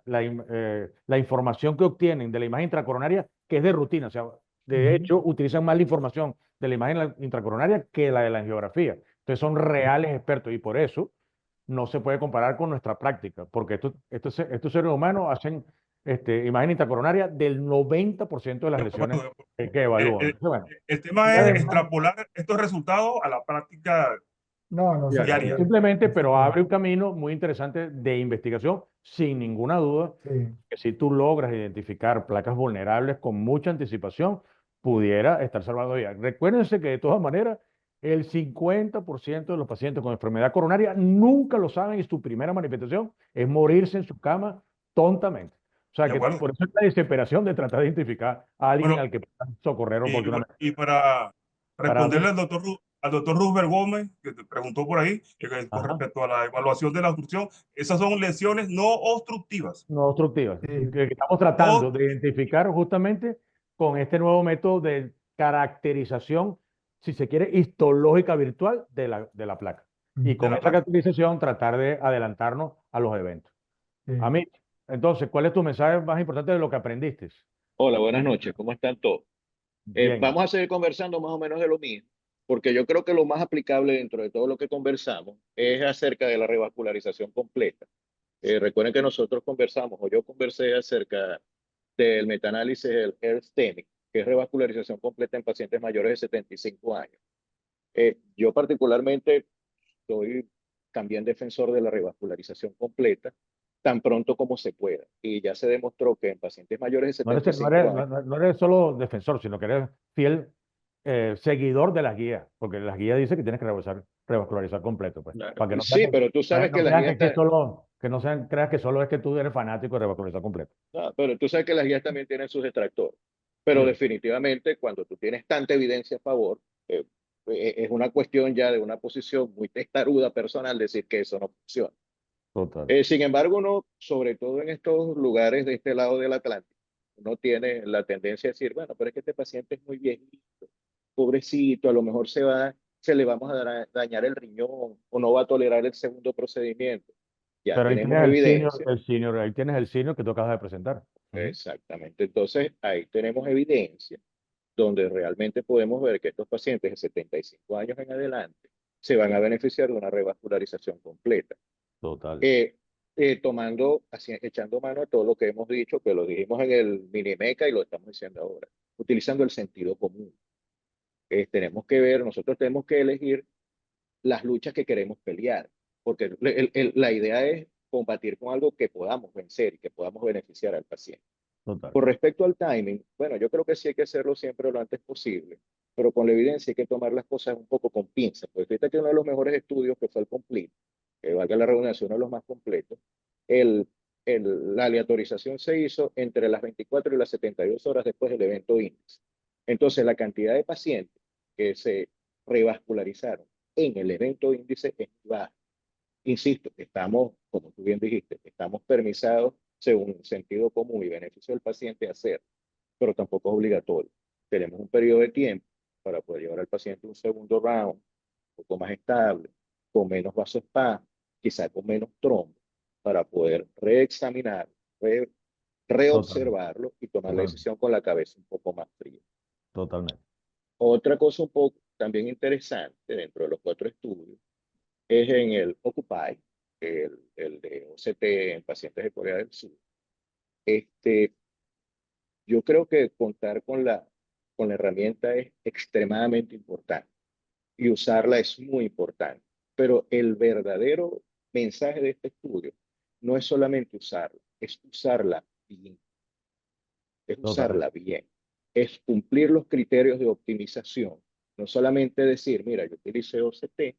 Speaker 2: la información que obtienen de la imagen intracoronaria, que es de rutina. O sea, de
Speaker 3: Ujú.
Speaker 2: hecho, utilizan más la información de la imagen intracoronaria que la de la angiografía. Entonces, son reales expertos y por eso no se puede comparar con nuestra práctica, porque estos seres humanos hacen imagen intracoronaria del 90% de las
Speaker 1: De
Speaker 2: lesiones
Speaker 1: acuerdo.
Speaker 2: que evalúan.
Speaker 1: El,
Speaker 2: Entonces, bueno,
Speaker 1: el tema es
Speaker 3: Bueno,
Speaker 1: extrapolar estos resultados a la práctica
Speaker 3: no se
Speaker 2: diaria.
Speaker 1: diaria.
Speaker 3: puede,
Speaker 2: Simplemente,
Speaker 3: no se
Speaker 2: pero
Speaker 3: puede.
Speaker 2: abre un camino muy interesante de investigación, sin ninguna duda
Speaker 3: Sí,
Speaker 2: que si tú logras identificar placas vulnerables con mucha anticipación, pudiera estar salvando vidas. Recuérdense que de todas maneras, el 50% de los pacientes con enfermedad coronaria nunca lo saben y su primera manifestación es morirse en su cama tontamente. O sea
Speaker 1: ¿De
Speaker 2: que
Speaker 1: acuerdo?
Speaker 2: por eso es la desesperación de tratar de identificar a alguien
Speaker 1: Bueno,
Speaker 2: al que puedan socorrer oportunamente.
Speaker 1: y para
Speaker 2: Para mí,
Speaker 1: responderle al doctor Roosevelt Gómez, que te preguntó por ahí, con
Speaker 2: ajá,
Speaker 1: respecto a la evaluación de la obstrucción, esas son lesiones no obstructivas.
Speaker 2: no obstructivas,
Speaker 3: sí,
Speaker 2: que estamos tratando
Speaker 1: No,
Speaker 2: de identificar justamente con este nuevo método de caracterización, si se quiere, histológica virtual de la placa. Y
Speaker 1: de
Speaker 2: con
Speaker 1: la
Speaker 2: esa
Speaker 1: placa.
Speaker 2: caracterización tratar de adelantarnos a los eventos. A
Speaker 3: sí.
Speaker 2: mí, entonces, ¿cuál es tu mensaje más importante de lo que aprendiste?
Speaker 6: Hola, buenas noches, ¿cómo están todos?
Speaker 2: Bien,
Speaker 4: Vamos a seguir conversando más o menos de lo mismo, porque yo creo que lo más aplicable dentro de todo lo que conversamos es acerca de la revascularización completa. Recuerden que nosotros conversamos, o yo conversé acerca del metaanálisis del EARTH-TEMI, que es revascularización completa en pacientes mayores de 75 años. Yo particularmente soy también defensor de la revascularización completa tan pronto como se pueda. Y ya se demostró que en pacientes mayores de
Speaker 2: no eres,
Speaker 4: 75 años,
Speaker 2: no eres solo defensor, sino que eres fiel seguidor de las guías, porque las guías dicen que tienes que revascularizar completo, pues, para que no sea
Speaker 4: sí, pero tú sabes
Speaker 2: no
Speaker 4: que las
Speaker 2: creas
Speaker 4: guías
Speaker 2: que solo, que no sean, creas que solo es que tú eres fanático de revascularizar completo.
Speaker 4: pero tú sabes que las guías también tienen sus detractores. Pero
Speaker 2: Sí,
Speaker 4: definitivamente, cuando tú tienes tanta evidencia a favor, es una cuestión ya de una posición muy testaruda personal decir que eso no funciona.
Speaker 2: total.
Speaker 4: Sin embargo, uno, sobre todo en estos lugares de este lado del Atlántico, uno tiene la tendencia a decir, bueno, pero es que este paciente es muy viejito, pobrecito, a lo mejor se le vamos a dañar el riñón o no va a tolerar el segundo procedimiento. Ya
Speaker 2: Pero ahí
Speaker 4: tenemos
Speaker 2: tienes
Speaker 4: evidencia.
Speaker 2: ahí tienes el senior que tú acabas de presentar. Ujú.
Speaker 4: Exactamente. Entonces, ahí tenemos evidencia donde realmente podemos ver que estos pacientes de 75 años en adelante se van a beneficiar de una revascularización completa.
Speaker 2: Total.
Speaker 4: Echando mano a todo lo que hemos dicho, que lo dijimos en el Minimeca y lo estamos diciendo ahora, utilizando el sentido común. Nosotros tenemos que elegir las luchas que queremos pelear, porque la idea es combatir con algo que podamos vencer y que podamos beneficiar al paciente.
Speaker 2: Total.
Speaker 4: Con respecto al timing, bueno, yo creo que sí hay que hacerlo siempre lo antes posible, pero con la evidencia hay que tomar las cosas un poco con pinzas, porque fíjate que uno de los mejores estudios que fue el COMPLETE, que valga la redundancia, uno de los más completos, el, la aleatorización se hizo entre las 24 y las 72 horas después del evento índice. Entonces, la cantidad de pacientes que se revascularizaron en el evento índice es baja. Insisto, estamos, como tú bien dijiste, estamos permisados según sentido común y beneficio del paciente hacer, pero tampoco es obligatorio. Tenemos un periodo de tiempo para poder llevar al paciente un segundo round, un poco más estable, con menos vasoespasmo, quizá con menos trombo, para poder reexaminar,
Speaker 2: Total.
Speaker 4: reobservarlo y tomar la
Speaker 2: Totalmente.
Speaker 4: decisión con la cabeza un poco más fría.
Speaker 2: Totalmente.
Speaker 4: Otra cosa un poco también interesante dentro de los 4 estudios es en el Occupy, el de OCT en pacientes de Corea del Sur. Yo creo que contar con la herramienta es extremadamente importante y usarla es muy importante. Pero el verdadero mensaje de este estudio no es solamente usarla, es usarla bien, es
Speaker 2: Totalmente.
Speaker 4: usarla bien, es cumplir los criterios de optimización. No solamente decir, mira, yo utilicé OCT,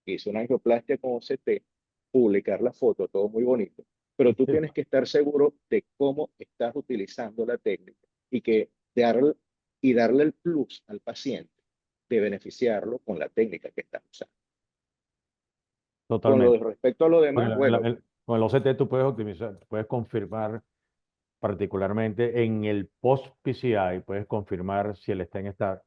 Speaker 4: hice una angioplastia con OCT, publicar la foto, todo muy bonito, pero tú tienes que estar seguro de cómo estás utilizando la técnica y darle, darle el plus al paciente de beneficiarlo con la técnica que estás usando. Con lo
Speaker 2: Totalmente.
Speaker 4: de respecto a lo
Speaker 2: Porque
Speaker 4: demás, bueno,
Speaker 2: con el OCT tú puedes optimizar, puedes confirmar particularmente en el post-PCI, puedes confirmar si el stent está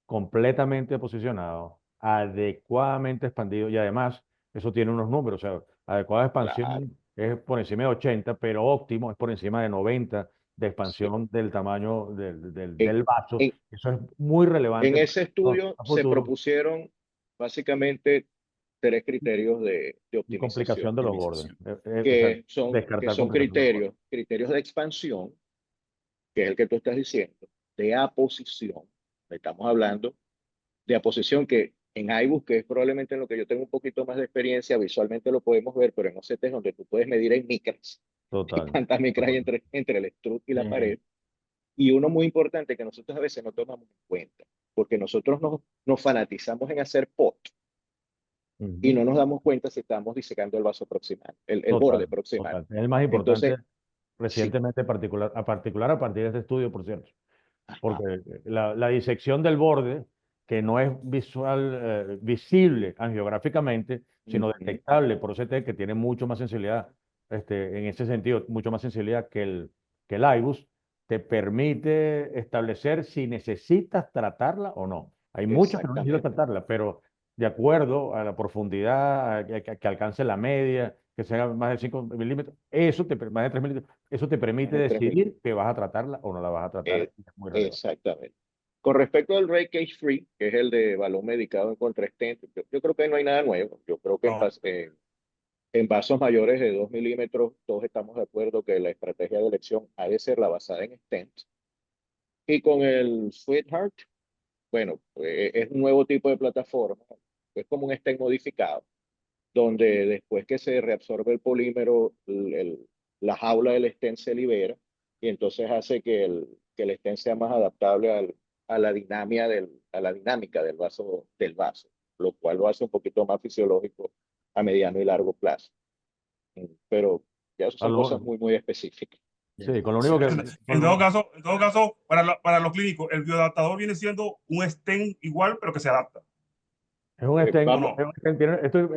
Speaker 2: completamente posicionado, adecuadamente expandido y además eso tiene unos números, o sea, adecuada
Speaker 4: claro,
Speaker 2: expansión es por encima de 80, pero óptimo es por encima de 90 de
Speaker 4: sí.
Speaker 2: expansión del tamaño
Speaker 4: En,
Speaker 2: del vaso.
Speaker 4: en,
Speaker 2: Eso es muy
Speaker 4: en
Speaker 2: relevante
Speaker 4: ese estudio
Speaker 2: a
Speaker 4: se
Speaker 2: futuro
Speaker 4: propusieron básicamente 3 criterios de
Speaker 2: y
Speaker 4: optimización,
Speaker 2: complicación de los bordes. O sea,
Speaker 4: que
Speaker 2: descartar
Speaker 4: son
Speaker 2: complicación de los bordes.
Speaker 4: criterios de expansión, que es el que tú estás diciendo, de aposición. Estamos hablando de aposición que en iBus, que es probablemente en lo que yo tengo un poquito más de experiencia, visualmente lo podemos ver, pero en OCT es donde tú puedes medir en micras,
Speaker 2: Total.
Speaker 4: cuántas micras hay
Speaker 2: Total.
Speaker 4: entre el extrude y la
Speaker 2: Eh,
Speaker 4: pared. Y uno muy importante que nosotros a veces no tomamos en cuenta, porque nosotros nos fanatizamos en hacer pot y
Speaker 2: ujú.
Speaker 4: no nos damos cuenta si estamos disecando el vaso proximal, el borde
Speaker 2: Total,
Speaker 4: proximal.
Speaker 2: total. Es el más importante
Speaker 4: Entonces, sí,
Speaker 2: recientemente, particular a partir de este estudio, por cierto,
Speaker 4: ajá,
Speaker 2: porque la disección del borde, que no es visible angiográficamente, sino
Speaker 4: ujú,
Speaker 2: detectable por OCT, que tiene mucho más sensibilidad, en ese sentido, mucho más sensibilidad que el IBUS, te permite establecer si necesitas tratarla o no. Hay muchos que no necesitan
Speaker 4: exactamente.
Speaker 2: tratarla, pero de acuerdo a la profundidad, que alcance la media, que sea más de 5 milímetros, más de 3 milímetros, eso te
Speaker 4: Más
Speaker 2: permite
Speaker 4: de 3.000.
Speaker 2: decidir que vas a tratarla o no la vas a tratar.
Speaker 4: Eh,
Speaker 2: Es muy relevante.
Speaker 4: exactamente. Con respecto al rate cage free, que es el de balón medicado en contra stent, yo creo que no hay nada nuevo. Yo creo que
Speaker 1: No,
Speaker 4: en vasos mayores de 2 milímetros todos estamos de acuerdo que la estrategia de elección ha de ser la basada en stent. Y con el Sweetheart, bueno, es un nuevo tipo de plataforma, es como un stent modificado, donde después que se reabsorbe el polímero, la jaula del stent se libera y entonces hace que el stent sea más adaptable a a la dinámica del vaso, lo cual lo hace un poquito más fisiológico a mediano y largo plazo. Pero ya eso
Speaker 2: A
Speaker 4: son cosas
Speaker 2: lo-
Speaker 4: muy, muy específicas.
Speaker 2: sí, con lo único que...
Speaker 1: en todo caso, para los clínicos, el bioadaptador viene siendo un stent igual, pero que se adapta,
Speaker 2: Es un stent,
Speaker 1: ¿o
Speaker 4: Vamos,
Speaker 1: no?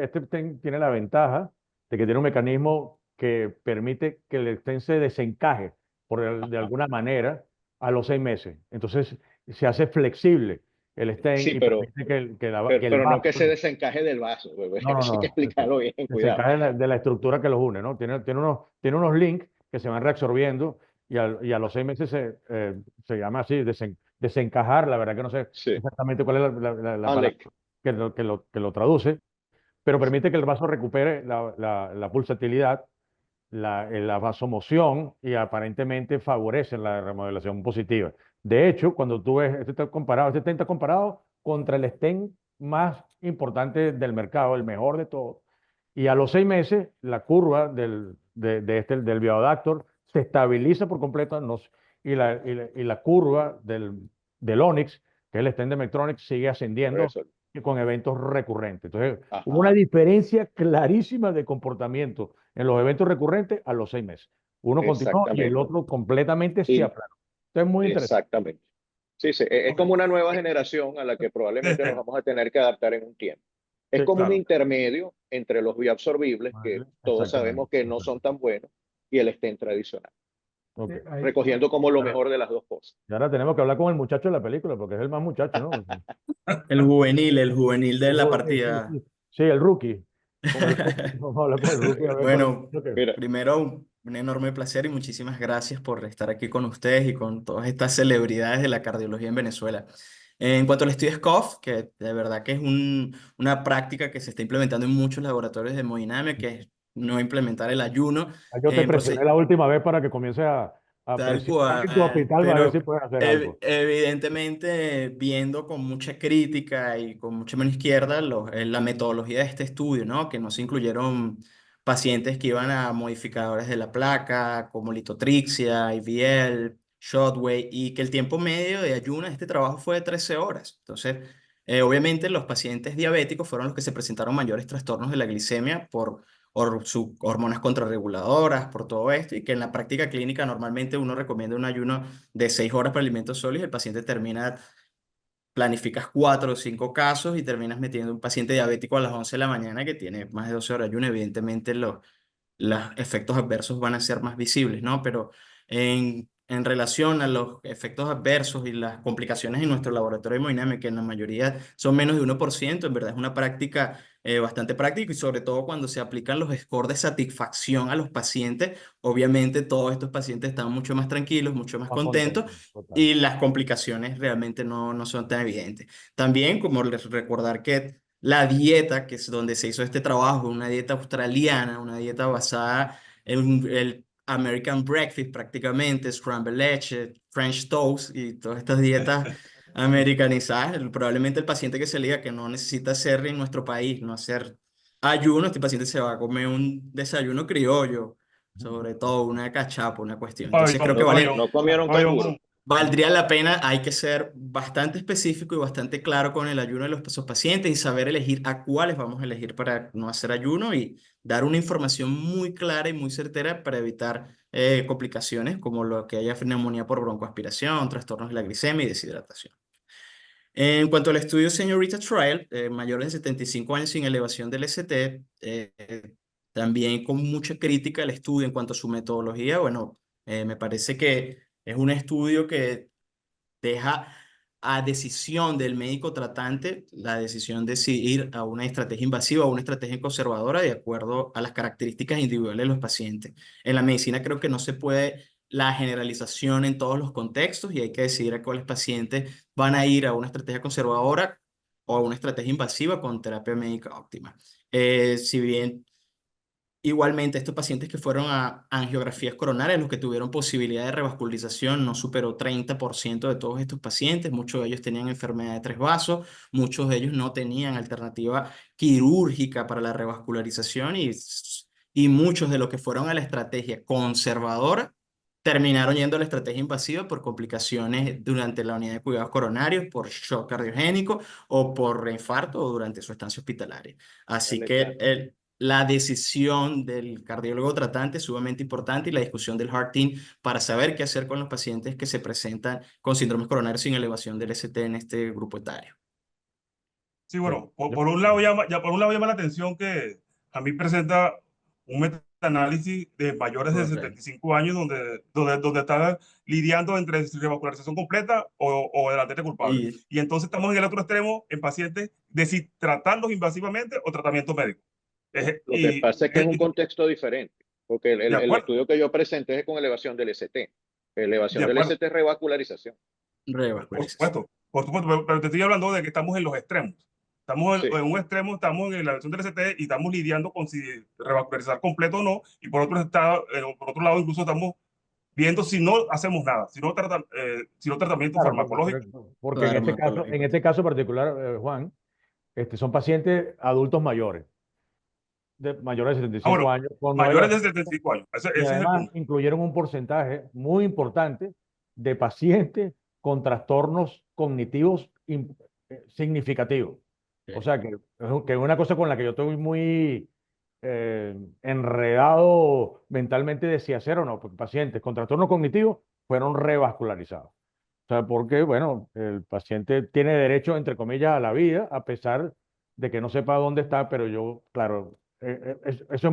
Speaker 2: este stent tiene la ventaja de que tiene un mecanismo que permite que el stent se desencaje de alguna manera a los 6 meses. Entonces se hace flexible el stent
Speaker 4: sí,
Speaker 2: y permite que el
Speaker 4: pero no que
Speaker 2: vaso,
Speaker 4: se desencaje del vaso,
Speaker 2: no, no,
Speaker 4: eso hay que
Speaker 2: no,
Speaker 4: explicarlo bien, cuidado.
Speaker 2: desencaje de la estructura que los une, ¿no? Tiene unos links que se van reabsorbiendo y a los 6 meses se llama así, desencajar. La verdad que no sé
Speaker 4: Sí,
Speaker 2: exactamente cuál es la palabra
Speaker 4: Alec,
Speaker 2: que lo traduce, pero permite que el vaso recupere la pulsatilidad, la vasomoción y aparentemente favorece la remodelación positiva. De hecho, cuando tú ves, este stent está comparado contra el stent más importante del mercado, el mejor de todos, y a los 6 meses la curva del Bioadaptor se estabiliza por completo y la curva del Onyx, que es el stent de Medtronic, sigue
Speaker 4: por
Speaker 2: ascendiendo
Speaker 4: eso.
Speaker 2: y con eventos recurrentes. Entonces, hubo una
Speaker 4: Ajá,
Speaker 2: diferencia clarísima de comportamiento en los eventos recurrentes a los 6 meses. Uno continuó y el
Speaker 4: exactamente.
Speaker 2: otro completamente se
Speaker 4: Y
Speaker 2: aplanó. Esto es muy interesante.
Speaker 4: exactamente. Sí, sí, es
Speaker 1: Ok.
Speaker 4: como una nueva generación a la que probablemente nos vamos a tener que adaptar en un tiempo. Es
Speaker 2: Sí,
Speaker 4: como un
Speaker 1: Claro.
Speaker 4: intermedio entre los bioabsorbibles, que todos
Speaker 2: exactamente.
Speaker 4: sabemos que no son tan buenos, y el stent tradicional,
Speaker 2: Ok.
Speaker 4: recogiendo como lo
Speaker 2: Ahora,
Speaker 4: mejor de las dos cosas.
Speaker 2: y ahora tenemos que hablar con el muchacho de la película, porque es el más muchacho, ¿no?
Speaker 5: El juvenil de la partida.
Speaker 2: Sí, el rookie. Con el rookie. Vamos a hablar con el rookie a ver cuál
Speaker 5: Bueno,
Speaker 2: es.
Speaker 4: Mira,
Speaker 5: primero un enorme placer y muchísimas gracias por estar aquí con ustedes y con todas estas celebridades de la cardiología en Venezuela. En cuanto al estudio SCOF, que de verdad que es una práctica que se está implementando en muchos laboratorios de hemodinamia, que es no implementar el ayuno.
Speaker 2: Yo te
Speaker 5: en
Speaker 2: presioné
Speaker 5: proce-
Speaker 2: la última vez para que comience a
Speaker 5: Tal
Speaker 2: presionar
Speaker 5: cual,
Speaker 2: en tu hospital para ver si
Speaker 5: pero
Speaker 2: puedes hacer algo.
Speaker 5: evidentemente viendo con mucha crítica y con mucha mano izquierda la metodología de este estudio, ¿no? Que no se incluyeron pacientes que iban a modificadores de la placa, como litotripsia, IVL, Shotway, y que el tiempo medio de ayuno de este trabajo fue de 13 horas. Entonces, obviamente los pacientes diabéticos fueron los que se presentaron mayores trastornos de la glicemia por sus hormonas contrarreguladoras, por todo esto, y que en la práctica clínica normalmente uno recomienda un ayuno de 6 horas para alimentos sólidos, el paciente termina, planificas 4 o 5 casos y terminas metiendo un paciente diabético a las 11 de la mañana que tiene más de 12 horas de ayuno, evidentemente los efectos adversos van a ser más visibles, ¿no? Pero en relación a los efectos adversos y las complicaciones en nuestro laboratorio de hemodinámica, que en la mayoría son menos de 1%, en verdad es una práctica bastante práctica y sobre todo cuando se aplican los scores de satisfacción a los pacientes, obviamente todos estos pacientes están mucho más tranquilos, mucho más
Speaker 2: Más
Speaker 5: contentos
Speaker 2: contento, total.
Speaker 5: y las complicaciones realmente no son tan evidentes. También, como les recordar que la dieta, que es donde se hizo este trabajo, una dieta australiana, una dieta basada en el American Breakfast prácticamente, scrambled leche, French toast y todas estas dietas americanizadas. Probablemente el paciente que se le diga que no necesita hacer en nuestro país, no hacer ayuno, este paciente se va a comer un desayuno criollo, sobre todo una cachapa, una cuestión.
Speaker 1: Un
Speaker 5: Entonces creo que
Speaker 1: pabellón, un
Speaker 5: vale,
Speaker 1: pabellón,
Speaker 4: no comieron
Speaker 1: pabellón
Speaker 4: canguro.
Speaker 1: duro.
Speaker 5: valdría la pena, hay que ser bastante específico y bastante claro con el ayuno de esos pacientes y saber elegir a cuáles vamos a elegir para no hacer ayuno y dar una información muy clara y muy certera para evitar complicaciones como lo que haya neumonía por broncoaspiración, trastornos de la glicemia y deshidratación. En cuanto al estudio Señorita Trial, mayores de 75 años sin elevación del ST, también con mucha crítica al estudio en cuanto a su metodología, bueno, me parece que es un estudio que deja a decisión del médico tratante la decisión de si ir a una estrategia invasiva o una estrategia conservadora de acuerdo a las características individuales de los pacientes. En la medicina creo que no se puede la generalización en todos los contextos y hay que decidir a cuáles pacientes van a ir a una estrategia conservadora o a una estrategia invasiva con terapia médica óptima. Si bien igualmente estos pacientes que fueron a angiografías coronarias, los que tuvieron posibilidad de revascularización, no superó 30% de todos estos pacientes. Muchos de ellos tenían enfermedad de tres vasos, muchos de ellos no tenían alternativa quirúrgica para la revascularización y muchos de los que fueron a la estrategia conservadora terminaron yendo a la estrategia invasiva por complicaciones durante la unidad de cuidados coronarios, por shock cardiogénico o por infarto o durante su estancia hospitalaria. Así que la decisión del cardiólogo tratante es sumamente importante y la discusión del Heart Team para saber qué hacer con los pacientes que se presentan con síndromes coronarios sin elevación del ST en este grupo etario.
Speaker 1: Sí,
Speaker 2: Sí.
Speaker 1: bueno, por un lado por un lado llama la atención que a mí presenta un metaanálisis de mayores de
Speaker 5: Correcto.
Speaker 1: 75 años donde está lidiando entre revascularización completa o delantera culpable.
Speaker 5: Y
Speaker 1: Y entonces estamos en el otro extremo en pacientes de si tratarlos invasivamente o tratamiento médico.
Speaker 6: Lo que pasa es que es un
Speaker 1: y-
Speaker 6: contexto diferente, porque
Speaker 1: de
Speaker 6: el
Speaker 1: acuerdo,
Speaker 6: estudio que yo presenté es con elevación del ST. Elevación
Speaker 1: de
Speaker 6: del
Speaker 1: acuerdo,
Speaker 6: ST es revascularización.
Speaker 5: revascularización.
Speaker 1: por supuesto, pero te estoy hablando de que estamos en los extremos. Estamos
Speaker 6: Sí.
Speaker 1: en un extremo, estamos en la versión del ST y estamos lidiando con si revascularizar completo o no, y por otro lado incluso estamos viendo si no hacemos nada, si no tratamiento
Speaker 2: Claro,
Speaker 1: farmacológico.
Speaker 2: porque en este caso particular, Juan, son pacientes adultos mayores, mayores de 75
Speaker 1: bueno,
Speaker 2: años, con
Speaker 1: mayores de
Speaker 2: elevación.
Speaker 1: 75 años. Ese
Speaker 2: Y
Speaker 1: es el
Speaker 2: además
Speaker 1: punto.
Speaker 2: incluyeron un porcentaje muy importante de pacientes con trastornos cognitivos significativos. O sea, que es una cosa con la que yo estoy muy enredado mentalmente de si hacer o no, porque pacientes con trastornos cognitivos fueron revascularizados. O sea, porque, bueno, el paciente tiene derecho, entre comillas, a la vida, a pesar de que no sepa dónde está, pero yo, claro, eso es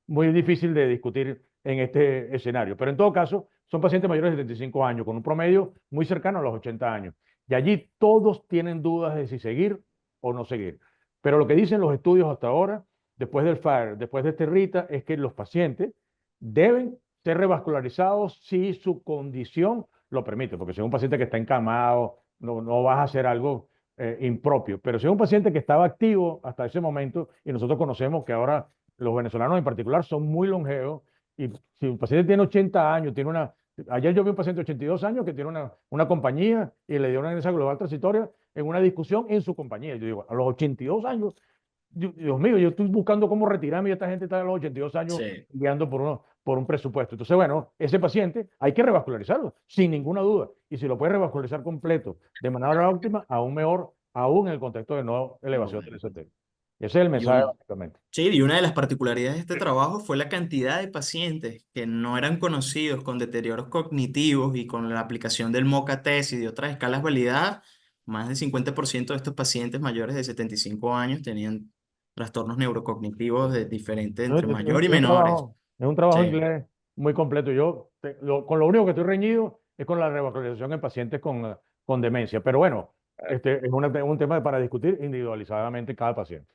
Speaker 2: muy difícil de discutir en este escenario. Pero en todo caso, son pacientes mayores de 75 años, con un promedio muy cercano a los 80 años. Y allí todos tienen dudas de si seguir o no seguir. Pero lo que dicen los estudios hasta ahora, después del FAR, después de este RITA, es que los pacientes deben ser revascularizados si su condición lo permite, porque si es un paciente que está encamado, no vas a hacer algo impropio. Pero si es un paciente que estaba activo hasta ese momento, y nosotros conocemos que ahora los venezolanos en particular son muy longevos, y si un paciente tiene 80 años, ayer yo vi un paciente de 82 años que tiene una compañía y le dio una ingreso global transitoria en una discusión en su compañía. Yo digo, a los 82 años, Dios mío, yo estoy buscando cómo retirarme y esta gente está a los 82 años
Speaker 5: Sí.
Speaker 2: guiando por un presupuesto. Entonces, bueno, ese paciente hay que revascularizarlo, sin ninguna duda. Y si lo puede revascularizar completo de manera óptima, aún mejor, aún en el contexto de no elevación del ST. Ese es el mensaje, básicamente.
Speaker 5: Sí, y una de las particularidades de este trabajo fue la cantidad de pacientes que no eran conocidos con deterioros cognitivos y con la aplicación del MoCA test y de otras escalas validadas. Más del 50% de estos pacientes mayores de 75 años tenían trastornos neurocognitivos diferentes entre mayor y menores.
Speaker 2: Es un trabajo
Speaker 5: Sí.
Speaker 2: inglés muy completo. Con lo único que estoy reñido es con la revascularización en pacientes con demencia. Pero bueno, es un tema para discutir individualizadamente cada paciente.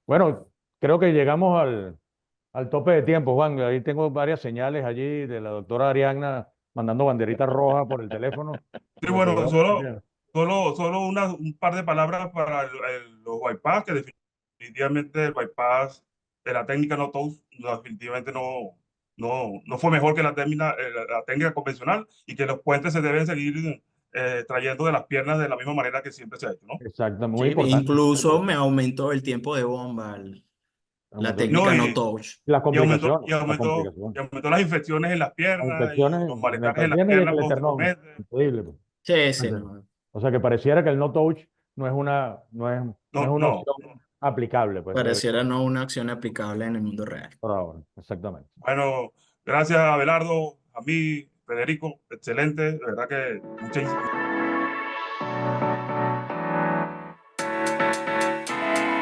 Speaker 2: Bueno, creo que llegamos al tope de tiempo, Juan. Ahí tengo varias señales allí de la doctora Ariadna mandando banderitas rojas por el teléfono.
Speaker 1: Sí,
Speaker 2: Lo que
Speaker 1: bueno,
Speaker 2: veo-
Speaker 1: solo un par de palabras para los bypass, que definitivamente el bypass de la técnica no touch definitivamente no fue mejor que la técnica convencional y que los puentes se deben seguir trayendo de las piernas de la misma manera que siempre se ha hecho, ¿no?
Speaker 2: Exacto, muy
Speaker 5: Sí,
Speaker 2: importante.
Speaker 5: incluso me aumentó el tiempo de bomba, la técnica
Speaker 1: No,
Speaker 5: no touch.
Speaker 2: Las
Speaker 1: y aumentó,
Speaker 2: complicaciones, las complicaciones.
Speaker 1: las infecciones en las
Speaker 2: Las
Speaker 1: piernas
Speaker 2: infecciones
Speaker 1: y los
Speaker 2: en
Speaker 1: malestares
Speaker 2: estas
Speaker 1: en las
Speaker 2: piernas y en
Speaker 1: piernas
Speaker 2: el esternón.
Speaker 1: posteriormente.
Speaker 2: Increíble, pues.
Speaker 5: Sí, sí,
Speaker 2: Entonces,
Speaker 5: no.
Speaker 2: o sea que pareciera que el no touch no es una
Speaker 1: No.
Speaker 2: opción aplicable, pues,
Speaker 5: Pareciera no una acción aplicable en el mundo real.
Speaker 2: por ahora. Exactamente.
Speaker 1: Bueno, gracias Abelardo, a mí, Federico, excelente, de verdad que mucha